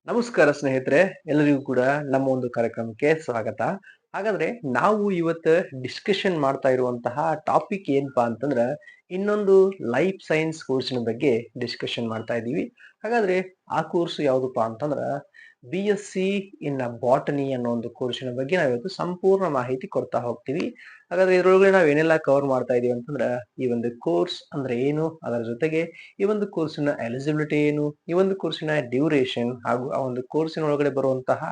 ನಮಸ್ಕಾರ ಸ್ನೇಹಿತರೆ, ಎಲ್ಲರಿಗೂ ಕೂಡ ನಮ್ಮ ಒಂದು ಕಾರ್ಯಕ್ರಮಕ್ಕೆ ಸ್ವಾಗತ. ಹಾಗಾದ್ರೆ ನಾವು ಇವತ್ತು ಡಿಸ್ಕಷನ್ ಮಾಡ್ತಾ ಇರುವಂತಹ ಟಾಪಿಕ್ ಏನಪ್ಪಾ ಅಂತಂದ್ರ ಇನ್ನೊಂದು ಲೈಫ್ ಸೈನ್ಸ್ ಕೋರ್ಸಿನ ಬಗ್ಗೆ ಡಿಸ್ಕಷನ್ ಮಾಡ್ತಾ ಇದ್ದೀವಿ. ಹಾಗಾದ್ರೆ ಆ ಕೋರ್ಸ್ ಯಾವ್ದಪ್ಪಾ ಅಂತಂದ್ರ BSc ಇನ್ ಬಾಟನಿ ಅನ್ನೋ ಒಂದು ಕೋರ್ಸಿನ ಬಗ್ಗೆ ನಾವಿವತ್ತು ಸಂಪೂರ್ಣ ಮಾಹಿತಿ ಕೊಡ್ತಾ ಹೋಗ್ತೀವಿ. ಹಾಗಾದ್ರೆ ಇದ್ರೊಳಗಡೆ ನಾವ್ ಏನೆಲ್ಲ ಕವರ್ ಮಾಡ್ತಾ ಇದೀವಿ ಅಂತಂದ್ರ ಈ ಒಂದು ಕೋರ್ಸ್ ಅಂದ್ರೆ ಏನು, ಅದರ ಜೊತೆಗೆ ಈ ಒಂದು ಕೋರ್ಸಿನ ಎಲಿಜಿಬಿಲಿಟಿ ಏನು, ಈ ಒಂದು ಕೋರ್ಸಿನ ಡ್ಯೂರೇಷನ್ ಹಾಗೂ ಆ ಒಂದು ಕೋರ್ಸಿನ ಒಳಗಡೆ ಬರುವಂತಹ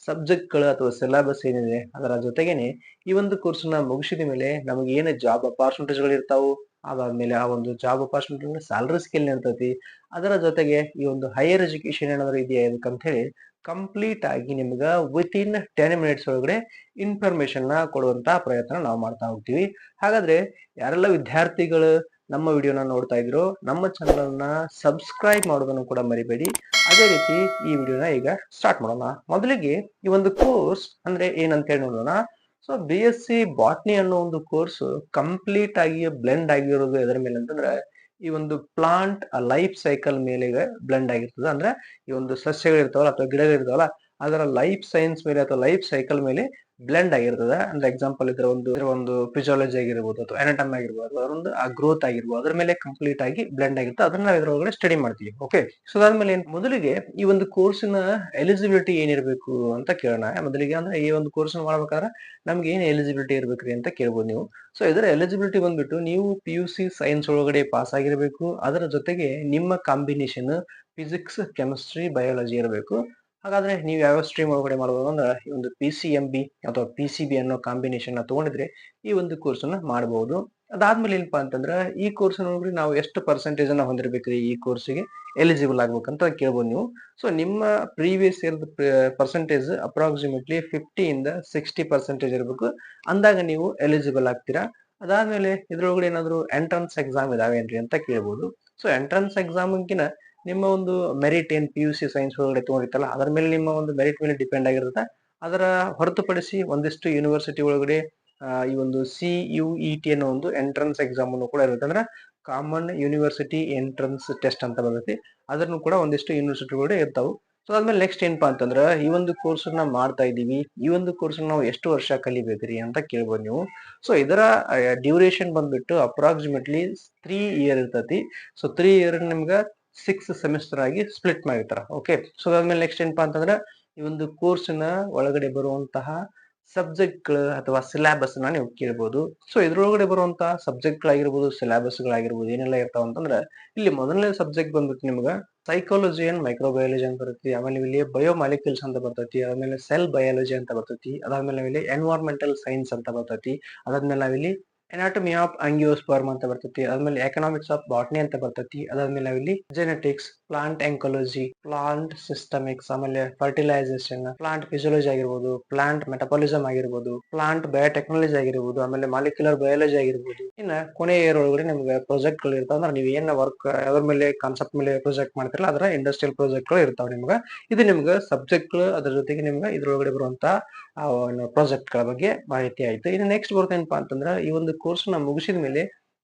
ಸಬ್ಜೆಕ್ಟ್ಗಳು ಅಥವಾ ಸಿಲೆಬಸ್ ಏನಿದೆ ಅದರ ಜೊತೆಗೇನೆ ಈ ಒಂದು ಕೋರ್ಸ್ನ ಮುಗಿಸಿದ ಮೇಲೆ ನಮಗೆ ಏನು ಜಾಬ್ ಅಪಾರ್ಚುನಿಟೀಸ್ಗಳು ಇರ್ತಾವು, ಅದಾದ್ಮೇಲೆ ಆ ಒಂದು ಜಾಬ್ ಅಪಾರ್ಚುನಿಟಿ ಸ್ಯಾಲರಿ ಸ್ಕೇಲ್ ಇರ್ತೈತಿ. ಅದರ ಜೊತೆಗೆ ಈ ಒಂದು ಹೈಯರ್ ಎಜುಕೇಶನ್ ಏನಾದ್ರು ಇದೆಯಾ ಇದಕ್ಕಂತ ಹೇಳಿ ಕಂಪ್ಲೀಟ್ ಆಗಿ ನಿಮ್ಗ ವಿತಿನ್ 10 ಮಿನಿಟ್ಸ್ ಒಳಗಡೆ ಇನ್ಫಾರ್ಮೇಶನ್ ನ ಕೊಡುವಂತ ಪ್ರಯತ್ನ ನಾವು ಮಾಡ್ತಾ ಹೋಗ್ತೀವಿ. ಹಾಗಾದ್ರೆ ಯಾರೆಲ್ಲ ವಿದ್ಯಾರ್ಥಿಗಳು ನಮ್ಮ ವಿಡಿಯೋನ ನೋಡ್ತಾ ಇದ್ರು ನಮ್ಮ ಚಾನಲ್ ಅನ್ನ ಸಬ್ಸ್ಕ್ರೈಬ್ ಮಾಡೋದನ್ನು ಕೂಡ ಮರಿಬೇಡಿ. ಅದೇ ರೀತಿ ಈ ವಿಡಿಯೋನ ಈಗ ಸ್ಟಾರ್ಟ್ ಮಾಡೋಣ. ಮೊದಲಿಗೆ ಈ ಒಂದು ಕೋರ್ಸ್ ಅಂದ್ರೆ ಏನಂತ ಹೇಳಿ ನೋಡೋಣ. ಸೊ BSc ಬಾಟ್ನಿ ಅನ್ನೋ ಒಂದು ಕೋರ್ಸ್ ಕಂಪ್ಲೀಟ್ ಆಗಿ ಬ್ಲೆಂಡ್ ಆಗಿರೋದು ಎದರ ಮೇಲೆ ಅಂತಂದ್ರೆ ಈ ಒಂದು ಪ್ಲಾಂಟ್ ಲೈಫ್ ಸೈಕಲ್ ಮೇಲೆ ಬ್ಲೆಂಡ್ ಆಗಿರ್ತದೆ. ಅಂದ್ರೆ ಈ ಒಂದು ಸಸ್ಯಗಳು ಇರ್ತಾವಲ್ಲ ಅಥವಾ ಗಿಡಗಳು ಇರ್ತಾವಲ್ಲ ಅದರ ಲೈಫ್ ಸೈನ್ಸ್ ಮೇಲೆ ಅಥವಾ ಲೈಫ್ ಸೈಕಲ್ ಮೇಲೆ ಬ್ಲೆಂಡ್ ಆಗಿರ್ತದೆ. ಅಂದ್ರೆ ಎಕ್ಸಾಂಪಲ್ ಇದರ ಒಂದು ಫಿಸಿಯಾಲಜಿ ಆಗಿರ್ಬೋದು ಅಥವಾ ಎನಾಟಮಿ ಆಗಿರ್ಬೋದು ಅಥವಾ ಅದೊಂದು ಆ ಗ್ರೋತ್ ಆಗಿರ್ಬೋದು ಅದ್ರ ಮೇಲೆ ಕಂಪ್ಲೀಟ್ ಆಗಿ ಬ್ಲೆಂಡ್ ಆಗಿರುತ್ತೆ. ಅದನ್ನ ನಾವು ಇದ್ರೊಳಗಡೆ ಸ್ಟಡಿ ಮಾಡ್ತೀವಿ. ಓಕೆ, ಸೊ ಅದಾದ್ಮೇಲೆ ಮೊದಲಿಗೆ ಈ ಒಂದು ಕೋರ್ಸಿನ ಎಲಿಜಿಬಿಲಿಟಿ ಏನಿರಬೇಕು ಅಂತ ಕೇಳೋಣ. ಮೊದಲಿಗೆ ಅಂದ್ರೆ ಈ ಒಂದು ಕೋರ್ಸ್ ಮಾಡ್ಬೇಕಾದ್ರೆ ನಮ್ಗೆ ಏನ್ ಎಲಿಜಿಬಿಲಿಟಿ ಇರ್ಬೇಕ್ರಿ ಅಂತ ಕೇಳ್ಬೋದು ನೀವು. ಸೊ ಇದರ ಎಲಿಜಿಬಿಲಿಟಿ ಬಂದ್ಬಿಟ್ಟು ನೀವು PUC ಸೈನ್ಸ್ ಒಳಗಡೆ ಪಾಸ್ ಆಗಿರ್ಬೇಕು. ಅದರ ಜೊತೆಗೆ ನಿಮ್ಮ ಕಾಂಬಿನೇಷನ್ ಫಿಸಿಕ್ಸ್, ಕೆಮಿಸ್ಟ್ರಿ, ಬಯಾಲಜಿ ಇರಬೇಕು. ಹಾಗಾದ್ರೆ ನೀವು ಯಾವ ಸ್ಟ್ರೀಮ್ ಒಳಗಡೆ ಮಾಡಬಹುದು ಅಂದ್ರೆ ಈ ಒಂದು PCMB ಅಥವಾ PCB ಅನ್ನೋ ಕಾಂಬಿನೇಷನ್ ತಗೊಂಡಿದ್ರೆ ಈ ಒಂದು ಕೋರ್ಸ್ ಅನ್ನ ಮಾಡಬಹುದು. ಅದಾದ್ಮೇಲೆ ಏನಪ್ಪಾ ಅಂತಂದ್ರ ಈ ಕೋರ್ಸ್ ಒಳಗಡೆ ನಾವು ಎಷ್ಟು ಪರ್ಸೆಂಟೇಜ್ ಅನ್ನ ಹೊಂದಿರ್ಬೇಕ್ರಿ ಈ ಕೋರ್ಸ್ಗೆ ಎಲಿಜಿಬಲ್ ಆಗ್ಬೇಕಂತ ಕೇಳ್ಬೋದು ನೀವು. ಸೊ ನಿಮ್ಮ ಪ್ರೀವಿಯಸ್ ಇಯರ್ ಪರ್ಸೆಂಟೇಜ್ ಅಪ್ರಾಕ್ಸಿಮೇಟ್ಲಿ 50 ಇಂದ 60% ಇರಬೇಕು. ಅಂದಾಗ ನೀವು ಎಲಿಜಿಬಲ್ ಆಗ್ತೀರಾ. ಅದಾದ್ಮೇಲೆ ಇದ್ರೊಳಗಡೆ ಏನಾದ್ರು ಎಂಟ್ರನ್ಸ್ ಎಕ್ಸಾಮ್ ಇದಾವೇನ್ರಿ ಅಂತ ಕೇಳ್ಬೋದು. ಸೊ ಎಂಟ್ರನ್ಸ್ ಎಕ್ಸಾಮ್ಗಿನ ನಿಮ್ಮ ಒಂದು ಮೆರಿಟ್ ಏನ್ PUC ಸೈನ್ಸ್ ಒಳಗಡೆ ತಗೊಂಡಿರ್ತಲ್ಲ ಅದರ ಮೇಲೆ ನಿಮ್ಮ ಒಂದು ಮೆರಿಟ್ ಮೇಲೆ ಡಿಪೆಂಡ್ ಆಗಿರುತ್ತೆ. ಅದರ ಹೊರತುಪಡಿಸಿ ಒಂದಿಷ್ಟು ಯೂನಿವರ್ಸಿಟಿ ಒಳಗಡೆ ಈ ಒಂದು CUET ಅನ್ನೋ ಒಂದು ಎಂಟ್ರನ್ಸ್ ಎಕ್ಸಾಮ್ ಅನ್ನು ಕೂಡ ಇರುತ್ತೆ. ಅಂದ್ರೆ ಕಾಮನ್ ಯೂನಿವರ್ಸಿಟಿ ಎಂಟ್ರನ್ಸ್ ಟೆಸ್ಟ್ ಅಂತ ಬರ್ತೈತಿ. ಅದನ್ನು ಕೂಡ ಒಂದಿಷ್ಟು ಯೂನಿವರ್ಸಿಟಿ ಒಳಗಡೆ ಇರ್ತಾವು. ಸೊ ಅದ್ಮೇಲೆ ನೆಕ್ಸ್ಟ್ ಏನಪ್ಪಾ ಅಂತಂದ್ರ ಈ ಒಂದು ಕೋರ್ಸ್ ನ ಮಾಡ್ತಾ ಇದೀವಿ, ಈ ಒಂದು ಕೋರ್ಸ್ ನಾವು ಎಷ್ಟು ವರ್ಷ ಕಲಿಬೇಕ್ರಿ ಅಂತ ಕೇಳ್ಬೋದು ನೀವು. ಸೊ ಇದರ ಡ್ಯೂರೇಷನ್ ಬಂದ್ಬಿಟ್ಟು ಅಪ್ರಾಕ್ಸಿಮೇಟ್ಲಿ 3 ಇಯರ್ ಇರ್ತೈತಿ. ಸೊ 3 ಇಯರ್ ನಿಮ್ಗ 6 ಸೆಮಿಸ್ಟರ್ ಆಗಿ ಸ್ಪ್ಲಿಟ್ ಮಾಡಿರ್ತಾರ. ಓಕೆ, ಸೊ ಅದಾದ್ಮೇಲೆ ನೆಕ್ಸ್ಟ್ ಏನಪ್ಪಾ ಅಂತಂದ್ರ ಈ ಒಂದು ಕೋರ್ಸಿನ ಒಳಗಡೆ ಬರುವಂತಹ ಸಬ್ಜೆಕ್ಟ್ಗಳು ಅಥವಾ ಸಿಲೆಬಸ್ ನ ನೀವು ಕೇಳ್ಬೋದು. ಸೊ ಇದ್ರೊಳಗಡೆ ಬರುವಂತಹ ಸಬ್ಜೆಕ್ಟ್ ಗಳಾಗಿರ್ಬೋದು, ಸಿಲೆಬಸ್ ಗಳಾಗಿರ್ಬೋದು ಏನೆಲ್ಲ ಇರ್ತಾವ ಅಂತಂದ್ರ ಇಲ್ಲಿ ಮೊದಲನೇ ಸಬ್ಜೆಕ್ಟ್ ಬಂದ್ಬಿಟ್ಟು ನಿಮ್ಗ ಸೈಕಾಲಜಿ ಅಂಡ್ ಮೈಕ್ರೋಬಯಾಲಜಿ ಅಂತ ಬರ್ತೈತಿ. ಆಮೇಲೆ ಇಲ್ಲಿ ಬಯೋಮಾಲಿಕ್ಯೂಲ್ಸ್ ಅಂತ ಬರ್ತೈತಿ. ಆಮೇಲೆ ಸೆಲ್ ಬಯಾಲಜಿ ಅಂತ ಬರ್ತೈತಿ. ಅದಾದ್ಮೇಲೆ ನಾವಿಲ್ಲಿ ಎನ್ವೈರ್ಮೆಂಟಲ್ ಸೈನ್ಸ್ ಅಂತ ಬರ್ತೈತಿ. ಅದಾದ್ಮೇಲೆ ನಾವಿಲ್ಲಿ ಎನಾಟಮಿ ಆಫ್ ಆಂಗಿಯೋಸ್ಪರ್ಮ್ ಅಂತ ಬರ್ತೈತಿ. ಅದಾದ್ಮೇಲೆ ಎಕನಾಮಿಕ್ಸ್ ಆಫ್ ಬಾಟ್ನಿ ಅಂತ ಬರ್ತೈತಿ. ಅದಾದ್ಮೇಲೆ ನಾವಿಲ್ಲಿ ಜೆನೆಟಿಕ್ಸ್, ಪ್ಲಾಂಟ್ ಎಂಕಾಲಜಿ, ಪ್ಲಾಂಟ್ ಸಿಸ್ಟಮಿಕ್ಸ್, ಆಮೇಲೆ ಫರ್ಟಿಲೈಸೇಷನ್, ಪ್ಲಾಂಟ್ ಫಿಸಿಯಾಲಜಿ ಆಗಿರ್ಬೋದು, ಪ್ಲಾಂಟ್ ಮೆಟಬಾಲಿಸಮ್ ಆಗಿರ್ಬೋದು, ಪ್ಲಾಂಟ್ ಬಯೋಟೆಕ್ನಾಲಜಿ ಆಗಿರ್ಬೋದು, ಆಮೇಲೆ ಮಾಲಿಕ್ಯುಲರ್ ಬಯಾಲಜಿ ಆಗಿರ್ಬೋದು. ಇನ್ನ ಕೊನೆಯ ಇಯರ್ ಒಳಗಡೆ ನಿಮ್ಗೆ ಪ್ರಾಜೆಕ್ಟ್ ಗಳು ಇರ್ತಾವ. ಅಂದ್ರೆ ನೀವು ಏನ್ ವರ್ಕ್ ಅದ್ರ ಮೇಲೆ ಕಾನ್ಸೆಪ್ಟ್ ಮೇಲೆ ಪ್ರಾಜೆಕ್ಟ್ ಮಾಡ್ತಿರಲ್ಲ ಅದರ ಇಂಡಸ್ಟ್ರಿಯಲ್ ಪ್ರಾಜೆಕ್ಟ್ ಗಳು ಇರ್ತಾವ ನಿಮ್ಗೆ. ಇದು ನಿಮ್ಗೆ ಸಬ್ಜೆಕ್ಟ್ ಗಳು ಅದ್ರ ಜೊತೆಗೆ ನಿಮ್ಗೆ ಇದ್ರೊಳಗಡೆ ಬರುವಂತ ಪ್ರಾಜೆಕ್ಟ್ ಗಳ ಬಗ್ಗೆ ಮಾಹಿತಿ ಆಯ್ತು. ಇನ್ನು ನೆಕ್ಸ್ಟ್ ಬರ್ತೇನಪ್ಪಾ ಅಂತಂದ್ರ ಈ ಒಂದು ಕೋರ್ಸ್ ನ ಮುಗಿಸಿದ ಮೇಲೆ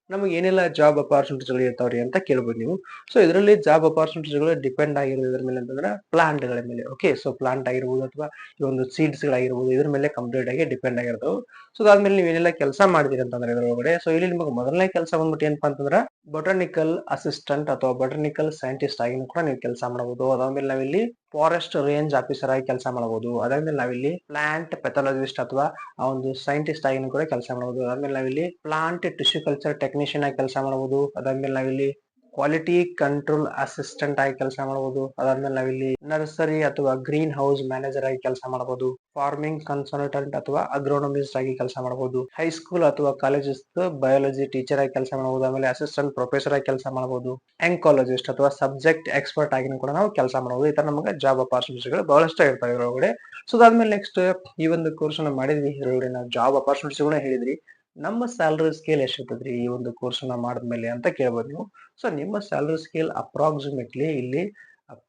ನಮಗೆ ಏನೆಲ್ಲ ಜಾಬ್ ಅಪಾರ್ಚುನಿಟಿಗಳು ಇರ್ತಾವ್ರಿ ಅಂತ ಕೇಳ್ಬೋದು ನೀವು. ಸೊ ಇದರಲ್ಲಿ ಜಾಬ್ ಅಪಾರ್ಚುನಿಟಿಗಳು ಡಿಪೆಂಡ್ ಆಗಿರೋದ್ರ ಮೇಲೆ ಅಂತಂದ್ರೆ ಪ್ಲಾಂಟ್ ಗಳ ಮೇಲೆ. ಓಕೆ, ಸೊ ಪ್ಲಾಂಟ್ ಆಗಿರ್ಬೋದು ಅಥವಾ ಈ ಒಂದು ಸೀಡ್ಸ್ ಗಳಾಗಿರ್ಬೋದು ಇದ್ರ ಮೇಲೆ ಕಂಪ್ಲೀಟ್ ಆಗಿ ಡಿಪೆಂಡ್ ಆಗಿರ್ತಾವೆ. ಸೊ ಅದಾದ್ಮೇಲೆ ನೀವು ಏನೆಲ್ಲ ಕೆಲಸ ಮಾಡಿದಿರಿ ಅಂತಂದ್ರೆ ಇದ್ರೊಳಗಡೆ ಸೊ ಇಲ್ಲಿ ನಿಮಗೆ ಮೊದಲನೇ ಕೆಲಸ ಬಂದ್ಬಿಟ್ಟು ಏನಪ್ಪಾ ಅಂತಂದ್ರ ಬೊಟಾನಿಕಲ್ ಅಸಿಸ್ಟೆಂಟ್ ಅಥವಾ ಬೊಟಾನಿಕಲ್ ಸೈಂಟಿಸ್ಟ್ ಆಗಿನೂ ಕೂಡ ನೀವು ಕೆಲಸ ಮಾಡಬಹುದು. ಅದಾದ್ಮೇಲೆ ನಾವಿಲ್ಲಿ ಫಾರೆಸ್ಟ್ ರೇಂಜ್ ಆಫೀಸರ್ ಆಗಿ ಕೆಲಸ ಮಾಡಬಹುದು. ಅದಾದ್ಮೇಲೆ ನಾವಿಲ್ಲಿ ಪ್ಲಾಂಟ್ ಪೆಥಾಲಜಿಸ್ಟ್ ಅಥವಾ ಆ ಒಂದು ಸೈಂಟಿಸ್ಟ್ ಆಗಿನೂ ಕೂಡ ಕೆಲಸ ಮಾಡಬಹುದು. ಅದಾದ್ಮೇಲೆ ನಾವಿಲ್ಲಿ ಪ್ಲಾಂಟ್ ಟಿಶ್ಯೂ ಕಲ್ಚರ್ ಟೆಕ್ನಿಷಿಯನ್ ಆಗಿ ಕೆಲಸ ಮಾಡಬಹುದು. ಅದಾದ್ಮೇಲೆ ನಾವಿಲ್ಲಿ ಕ್ವಾಲಿಟಿ ಕಂಟ್ರೋಲ್ ಅಸಿಸ್ಟೆಂಟ್ ಆಗಿ ಕೆಲಸ ಮಾಡಬಹುದು. ಅದಾದ್ಮೇಲೆ ನಾವಿಲ್ಲಿ ನರ್ಸರಿ ಅಥವಾ ಗ್ರೀನ್ ಹೌಸ್ ಮ್ಯಾನೇಜರ್ ಆಗಿ ಕೆಲಸ ಮಾಡಬಹುದು. ಫಾರ್ಮಿಂಗ್ ಕನ್ಸಲ್ಟೆಂಟ್ ಅಥವಾ ಅಗ್ರೋನಮಿಸ್ಟ್ ಆಗಿ ಕೆಲಸ ಮಾಡಬಹುದು. ಹೈಸ್ಕೂಲ್ ಅಥವಾ ಕಾಲೇಜಸ್ ಬಯಾಲಜಿ ಟೀಚರ್ ಆಗಿ ಕೆಲಸ ಮಾಡಬಹುದು. ಆಮೇಲೆ ಅಸಿಸ್ಟೆಂಟ್ ಪ್ರೊಫೆಸರ್ ಆಗಿ ಕೆಲಸ ಮಾಡಬಹುದು. ಎಂಕಾಲಜಿಸ್ಟ್ ಅಥವಾ ಸಬ್ಜೆಕ್ಟ್ ಎಕ್ಸ್ಪರ್ಟ್ ಆಗಿನೂ ಕೂಡ ನಾವು ಕೆಲಸ ಮಾಡಬಹುದು. ಈ ತರ ನಮಗೆ ಜಾಬ್ ಅಪಾರ್ಚುನಿಟಿಗಳು ಬಹಳಷ್ಟು ಇರ್ತವೆ ಇದ್ರೊಳಗಡೆ. ಸೊ ಅದಾದ್ಮೇಲೆ ನೆಕ್ಸ್ಟ್ ಈ ಒಂದು ಕೋರ್ಸ್ ನ ಮಾಡಿದ್ವಿ ಇದ್ರೊಳಗಡೆ ನಾವು ಜಾಬ್ ಅಪಾರ್ಚುನಿಟಿಗಳು ಹೇಳಿದ್ರಿ. ನಮ್ಮ ಸ್ಯಾಲರಿ ಸ್ಕೇಲ್ ಎಷ್ಟಿರ್ತದ್ರಿ ಈ ಒಂದು ಕೋರ್ಸ್ ನ ಮಾಡಿದ್ಮೇಲೆ ಅಂತ ಕೇಳ್ಬೋದು ನೀವು. ಸೊ ನಿಮ್ಮ ಸ್ಯಾಲರಿ ಸ್ಕೇಲ್ ಅಪ್ರಾಕ್ಸಿಮೇಟ್ಲಿ ಇಲ್ಲಿ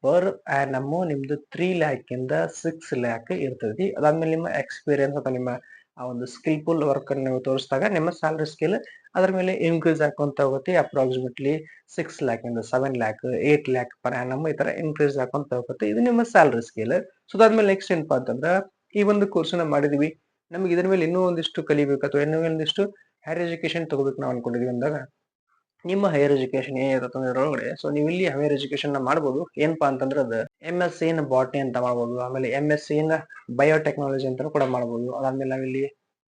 ಪರ್ ಆ್ಯನಮ್ ನಿಮ್ದು 3 ಲ್ಯಾಕ್ ಇಂದ 6 ಲ್ಯಾಕ್ ಇರ್ತೈತಿ. ಅದಾದ್ಮೇಲೆ ನಿಮ್ಮ ಎಕ್ಸ್ಪೀರಿಯನ್ಸ್ ಅಥವಾ ನಿಮ್ಮ ಆ ಒಂದು ಸ್ಕಿಲ್ಫುಲ್ ವರ್ಕ್ ಅನ್ನು ನೀವು ತೋರಿಸಿದಾಗ ನಿಮ್ಮ ಸ್ಯಾಲರಿ ಸ್ಕೇಲ್ ಅದರ ಮೇಲೆ ಇನ್ಕ್ರೀಸ್ ಆಕೊಂತ ಹೋಗುತ್ತೆ. ಅಪ್ರಾಕ್ಸಿಮೇಟ್ಲಿ 6 ಲ್ಯಾಕ್ ಇಂದ 7 ಲ್ಯಾಕ್ 8 ಲ್ಯಾಕ್ ಪರ್ ಆನಮ್ ಈ ತರ ಇನ್ಕ್ರೀಸ್ ಆಕೊಂತ ಹೋಗುತ್ತೆ. ಇದು ನಿಮ್ಮ ಸ್ಯಾಲರಿ ಸ್ಕೇಲ್. ಸೊ ಅದಾದ್ಮೇಲೆ ನೆಕ್ಸ್ಟ್ ಏನಪ್ಪಾ ಅಂತಂದ್ರ ಈ ಒಂದು ಕೋರ್ಸ್ ನ ಮಾಡಿದೀವಿ, ನಮ್ಗೆ ಇದ್ರ ಮೇಲೆ ಇನ್ನೂ ಒಂದಿಷ್ಟು ಕಲಿಬೇಕು ಅಥವಾ ಇನ್ನೂ ಒಂದಿಷ್ಟು ಹೈಯರ್ ಎಜುಕೇಶನ್ ತಗೋಬೇಕು ನಾವು ಅನ್ಕೊಂಡಿದೀವಿ ಅಂದಾಗ ನಿಮ್ಮ ಹೈಯರ್ ಎಜುಕೇಶನ್ ಏನಿರುತ್ತೆ ಇದ್ರೊಳಗಡೆ ಸೊ ನೀವು ಇಲ್ಲಿ ಹೈಯರ್ ಎಜುಕೇಶನ್ ನ ಮಾಡ್ಬೋದು. ಏನಪ್ಪಾ ಅಂತಂದ್ರೆ ಅದು MSc ಇನ್ ಬಾಟ್ನಿ ಅಂತ ಮಾಡ್ಬೋದು, ಆಮೇಲೆ MSc ಇನ್ ಬಯೋಟೆಕ್ನಾಲಜಿ ಅಂತ ಕೂಡ ಮಾಡ್ಬೋದು. ಅದಾದ್ಮೇಲೆ ನಾವಿಲ್ಲಿ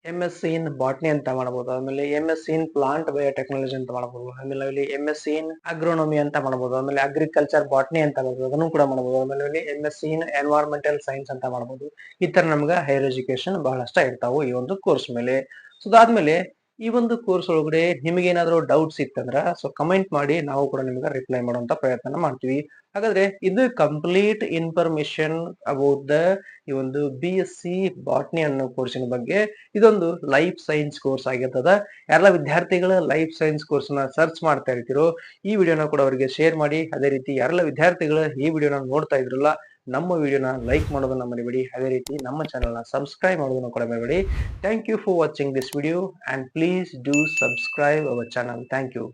MSc ಇನ್ ಬಾಟ್ನಿ ಅಂತ ಮಾಡ್ಬೋದು, ಆಮೇಲೆ MSc ಇನ್ ಪ್ಲಾಂಟ್ ಬಯೋಟೆಕ್ನಾಲಜಿ ಅಂತ ಮಾಡ್ಬೋದು, ಆಮೇಲೆ ನಾವಿಲ್ಲಿ MSc ಇನ್ ಅಗ್ರೋನಮಿ ಅಂತ ಮಾಡ್ಬೋದು, ಆಮೇಲೆ ಅಗ್ರಿಕಲ್ಚರ್ ಬಾಟ್ನಿ ಅಂತ ಮಾಡ್ಬೋದು, ಅದನ್ನು ಕೂಡ ಮಾಡ್ಬೋದು. ಆಮೇಲೆ ಇಲ್ಲಿ MSc ಇನ್ ಎನ್ವೈರನ್ಮೆಂಟಲ್ ಸೈನ್ಸ್ ಅಂತ ಮಾಡ್ಬೋದು. ಈ ತರ ನಮ್ಗೆ ಹೈಯರ್ ಎಜುಕೇಶನ್ ಬಹಳಷ್ಟ ಇರ್ತಾವು ಈ ಒಂದು ಕೋರ್ಸ್ ಮೇಲೆ. ಸೊ ಅದಾದ್ಮೇಲೆ ಈ ಒಂದು ಕೋರ್ಸ್ ಒಳಗಡೆ ನಿಮಗೆ ಏನಾದ್ರು ಡೌಟ್ಸ್ ಇತ್ತಂದ್ರ ಸೊ ಕಮೆಂಟ್ ಮಾಡಿ, ನಾವು ಕೂಡ ನಿಮ್ಗೆ ರಿಪ್ಲೈ ಮಾಡುವಂತ ಪ್ರಯತ್ನ ಮಾಡ್ತೀವಿ. ಹಾಗಾದ್ರೆ ಇದು ಕಂಪ್ಲೀಟ್ ಇನ್ಫಾರ್ಮೇಶನ್ ಅಬೌಟ್ ದ ಈ ಒಂದು BSc ಬಾಟ್ನಿ ಅನ್ನೋ ಕೋರ್ಸಿನ ಬಗ್ಗೆ. ಇದೊಂದು ಲೈಫ್ ಸೈನ್ಸ್ ಕೋರ್ಸ್ ಆಗಿರ್ತದ. ಯಾರೆಲ್ಲ ವಿದ್ಯಾರ್ಥಿಗಳ ಲೈಫ್ ಸೈನ್ಸ್ ಕೋರ್ಸ್ ನ ಸರ್ಚ್ ಮಾಡ್ತಾ ಇರ್ತೀರೋ ಈ ವಿಡಿಯೋನ ಕೂಡ ಅವರಿಗೆ ಶೇರ್ ಮಾಡಿ. ಅದೇ ರೀತಿ ಯಾರೆಲ್ಲ ವಿದ್ಯಾರ್ಥಿಗಳು ಈ ವಿಡಿಯೋನ ನೋಡ್ತಾ ಇದ್ರಲ್ಲ ನಮ್ಮ ವಿಡಿಯೋನ ಲೈಕ್ ಮಾಡೋದನ್ನ ಮರಿಬೇಡಿ. ಅದೇ ರೀತಿ ನಮ್ಮ ಚಾನೆಲ್ ನ ಸಬ್ಸ್ಕ್ರೈಬ್ ಮಾಡೋದನ್ನ ಕೂಡ ಮರಿಬೇಡಿ. Thank you for watching this video and please do subscribe our channel. Thank you.